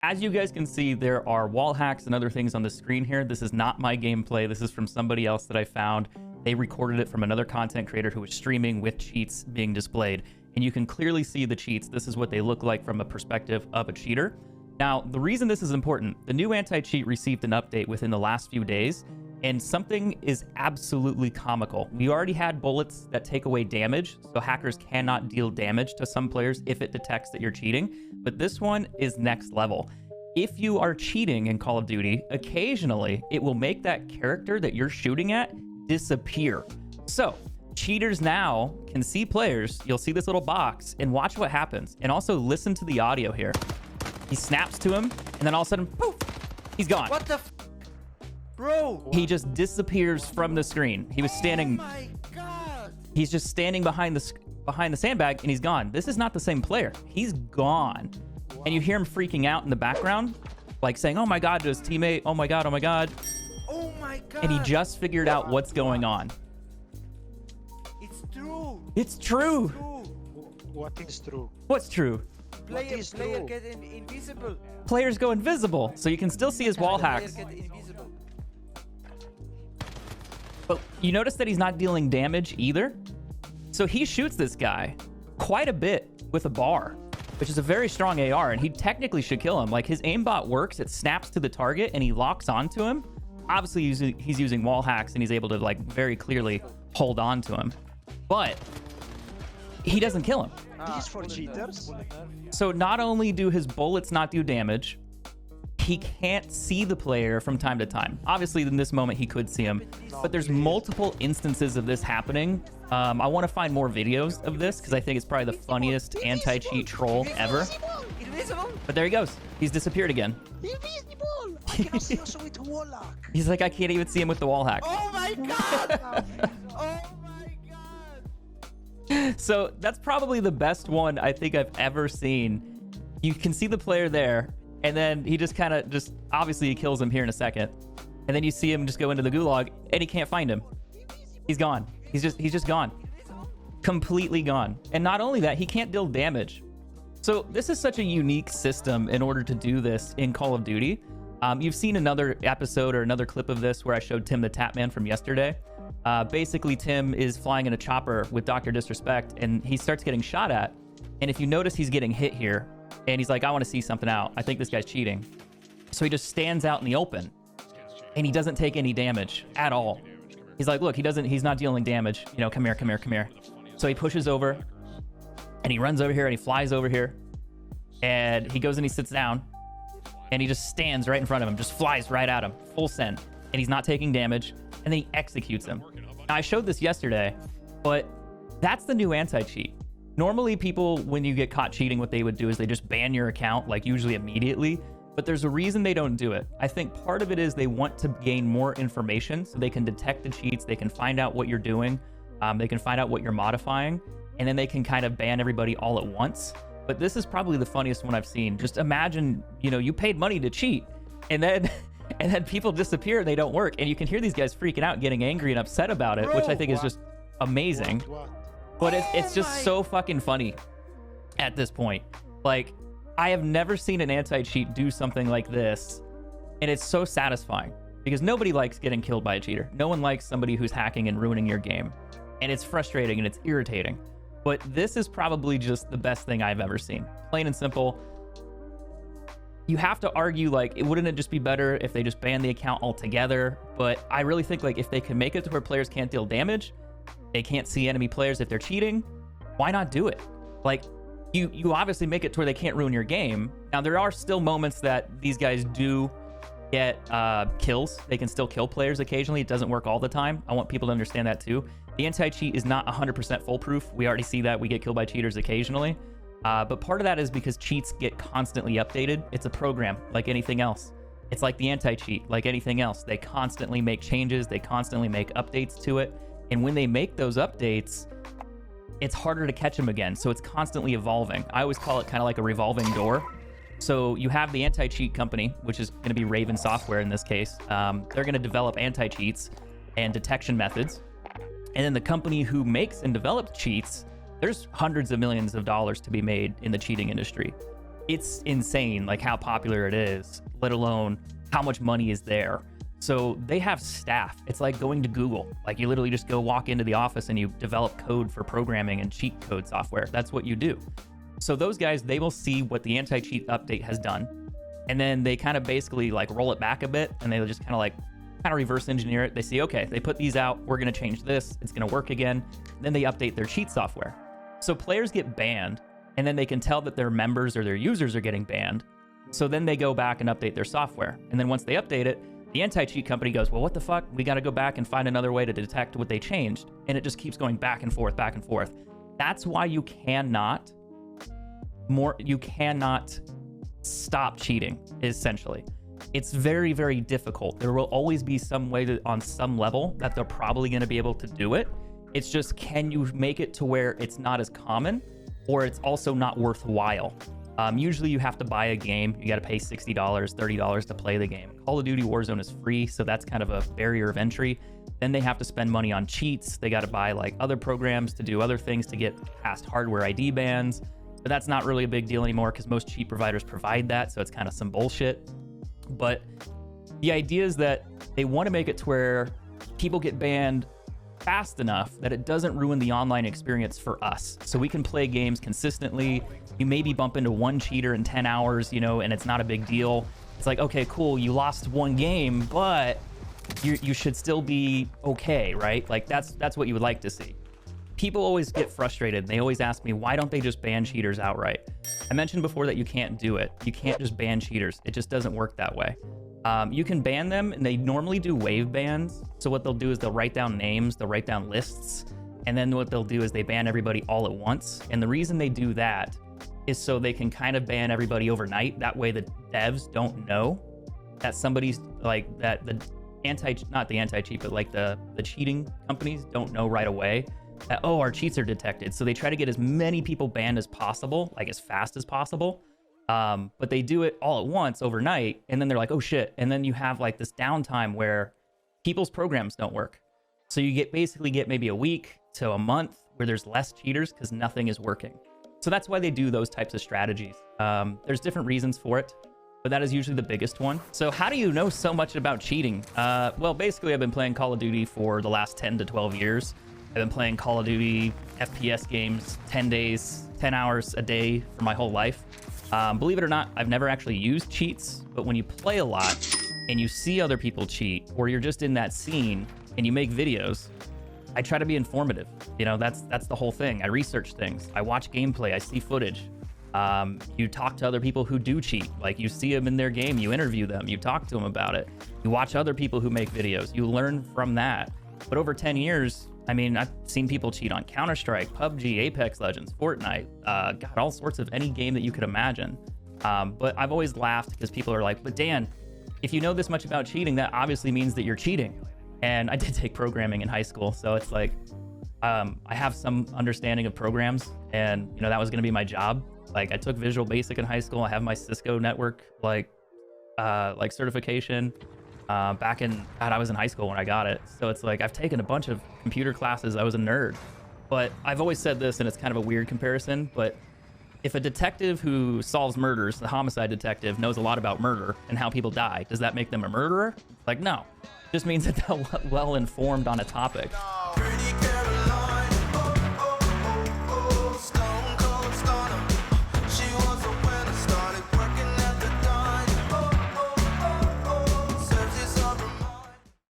As you guys can see, there are wall hacks and other things on the screen here. This is not my gameplay. This is from somebody else that I found. They recorded it from another content creator who was streaming with cheats being displayed. And you can clearly see the cheats. This is what they look like from a perspective of a cheater. Now, the reason this is important, the new anti-cheat received an update within the last few days, and something is absolutely comical. We already had bullets that take away damage, so hackers cannot deal damage to some players if it detects that you're cheating, but this one is next level. If you are cheating in Call of Duty, occasionally it will make that character that you're shooting at disappear. So cheaters now can see players. You'll see this little box and watch what happens, and also listen to the audio here. He snaps to him, and then all of a sudden, poof, he's gone. What the bro? He just disappears from the screen. He was standing. Oh my god. He's just standing behind the sandbag, and he's gone. This is not the same player. He's gone. Wow. And you hear him freaking out in the background, like saying, "Oh my god," to his teammate. "Oh my god, oh my god." Oh my god. And he just figured out what's going on. It's true. It's true. It's true. What is true? What's true? Player true? get invisible. Players go invisible, so you can still see his wall hacks. Player get invisible. But you notice that he's not dealing damage either. So he shoots this guy quite a bit with a bar, which is a very strong AR, and he technically should kill him. Like, his aimbot works, it snaps to the target, and he locks onto him. Obviously, he's using wall hacks, and he's able to, like, very clearly hold on to him. But he doesn't kill him. This is for cheaters? So not only do his bullets not do damage, he can't see the player from time to time. Obviously, in this moment, he could see him, but there's multiple instances of this happening. I want to find more videos of this because I think it's probably the funniest anti-cheat troll ever. Invisible. But there he goes. He's disappeared again. Invisible! I cannot see also with wall hack. He's like, I can't even see him with the wall hack. Oh my god. Oh my god. So that's probably the best one I think I've ever seen. You can see the player there, and then he just kind of obviously he kills him here in a second. And then you see him just go into the gulag, and he can't find him. He's gone. He's just gone. Completely gone. And not only that, he can't deal damage. So this is such a unique system in order to do this in Call of Duty. You've seen another episode or another clip of this where I showed Tim the Tapman from yesterday. Basically, Tim is flying in a chopper with Dr. Disrespect, and he starts getting shot at. And if you notice, he's getting hit here. And he's like, I want to see something out. I think this guy's cheating. So he just stands out in the open, and he doesn't take any damage at all. He's like, look, he's not dealing damage. You know, come here, come here, come here. So he pushes over, and he runs over here, and he flies over here. And he goes and he sits down, and he just stands right in front of him, just flies right at him, full send. And he's not taking damage, and then he executes him. Now, I showed this yesterday, but that's the new anti-cheat. Normally, people, when you get caught cheating, what they would do is they just ban your account, like usually immediately. But there's a reason they don't do it. I think part of it is they want to gain more information so they can detect the cheats, they can find out what you're doing, they can find out what you're modifying, and then they can kind of ban everybody all at once. But this is probably the funniest one I've seen. Just imagine, you know, you paid money to cheat, and then people disappear and they don't work, and you can hear these guys freaking out, getting angry and upset about it, which I think is just amazing. But it's just so fucking funny at this point. Like, I have never seen an anti-cheat do something like this, and it's so satisfying because nobody likes getting killed by a cheater. No one likes somebody who's hacking and ruining your game, and it's frustrating and it's irritating. But this is probably just the best thing I've ever seen. Plain and simple. You have to argue, like, wouldn't it just be better if they just banned the account altogether? But I really think, like, if they can make it to where players can't deal damage, they can't see enemy players if they're cheating, why not do it? Like, you obviously make it to where they can't ruin your game. Now, there are still moments that these guys do get kills. They can still kill players occasionally. It doesn't work all the time. I want people to understand that too. The anti-cheat is not 100% foolproof. We already see that. We get killed by cheaters occasionally. But part of that is because cheats get constantly updated. It's a program like anything else. It's like the anti-cheat, like anything else. They constantly make changes. They constantly make updates to it. And when they make those updates, it's harder to catch them again. So it's constantly evolving. I always call it kind of like a revolving door. So you have the anti-cheat company, which is going to be Raven Software in this case. They're going to develop anti-cheats and detection methods. And then the company who makes and develops cheats, there's hundreds of millions of dollars to be made in the cheating industry. it's insane like how popular it is, let alone how much money is there. So they have staff. It's like going to Google. Like you literally just go walk into the office and you develop code for programming and cheat code software. That's what you do. So those guys, they will see what the anti-cheat update has done. And then they kind of basically like roll it back a bit and they'll just kind of reverse engineer it. They see, okay, they put these out. We're going to change this. It's going to work again. Then they update their cheat software. So players get banned and then they can tell that their members or their users are getting banned. So then they go back and update their software. And then once they update it, the anti-cheat company goes, well, what the fuck? We got to go back and find another way to detect what they changed. And it just keeps going back and forth, back and forth. That's why you cannot stop cheating, essentially. It's very, very difficult. There will always be some way to, on some level, that they're probably going to be able to do it. It's just, can you make it to where it's not as common or it's also not worthwhile? Usually you have to buy a game. You got to pay $60, $30 to play the game. Call of Duty Warzone is free, so that's kind of a barrier of entry. Then they have to spend money on cheats. They got to buy like other programs to do other things to get past hardware ID bans. But that's not really a big deal anymore because most cheat providers provide that, so it's kind of some bullshit. But the idea is that they want to make it to where people get banned fast enough that it doesn't ruin the online experience for us. So we can play games consistently. You maybe bump into one cheater in 10 hours, you know, and it's not a big deal. It's like, okay, cool, you lost one game, but you should still be okay, right? Like that's what you would like to see. People always get frustrated. They always ask me, why don't they just ban cheaters outright? I mentioned before that you can't do it. You can't just ban cheaters. It just doesn't work that way. You can ban them, and they normally do wave bans. So what they'll do is they'll write down names, they'll write down lists, and then what they'll do is they ban everybody all at once. And the reason they do that is so they can kind of ban everybody overnight. That way the devs don't know that somebody's like that not the anti-cheat, but like the cheating companies don't know right away that, oh, our cheats are detected. So they try to get as many people banned as possible, like as fast as possible. But they do it all at once overnight, and then they're like, oh shit. And then you have like this downtime where people's programs don't work. So you basically get maybe a week to a month where there's less cheaters because nothing is working. So that's why they do those types of strategies. There's different reasons for it, but that is usually the biggest one. So how do you know so much about cheating? Well, basically I've been playing Call of Duty for the last 10 to 12 years. I've been playing Call of Duty FPS games 10 days, 10 hours a day for my whole life. Believe it or not, I've never actually used cheats, but when you play a lot and you see other people cheat, or you're just in that scene and you make videos, I try to be informative. You know, that's the whole thing. I research things. I watch gameplay. I see footage. You talk to other people who do cheat. Like you see them in their game, you interview them, you talk to them about it. You watch other people who make videos. You learn from that. But over 10 years, I mean, I've seen people cheat on Counter-Strike, PUBG, Apex Legends, Fortnite, got all sorts of any game that you could imagine. But I've always laughed because people are like, but Dan, if you know this much about cheating, that obviously means that you're cheating. And I did take programming in high school, so it's like I have some understanding of programs, and you know that was going to be my job. Like I took Visual Basic in high school. I have my Cisco network like certification. Back in, God, I was in high school when I got it. So it's like I've taken a bunch of computer classes. I was a nerd. But I've always said this, and it's kind of a weird comparison, but if a detective who solves murders, the homicide detective, knows a lot about murder and how people die, does that make them a murderer? Like, no. It just means that they're well informed on a topic.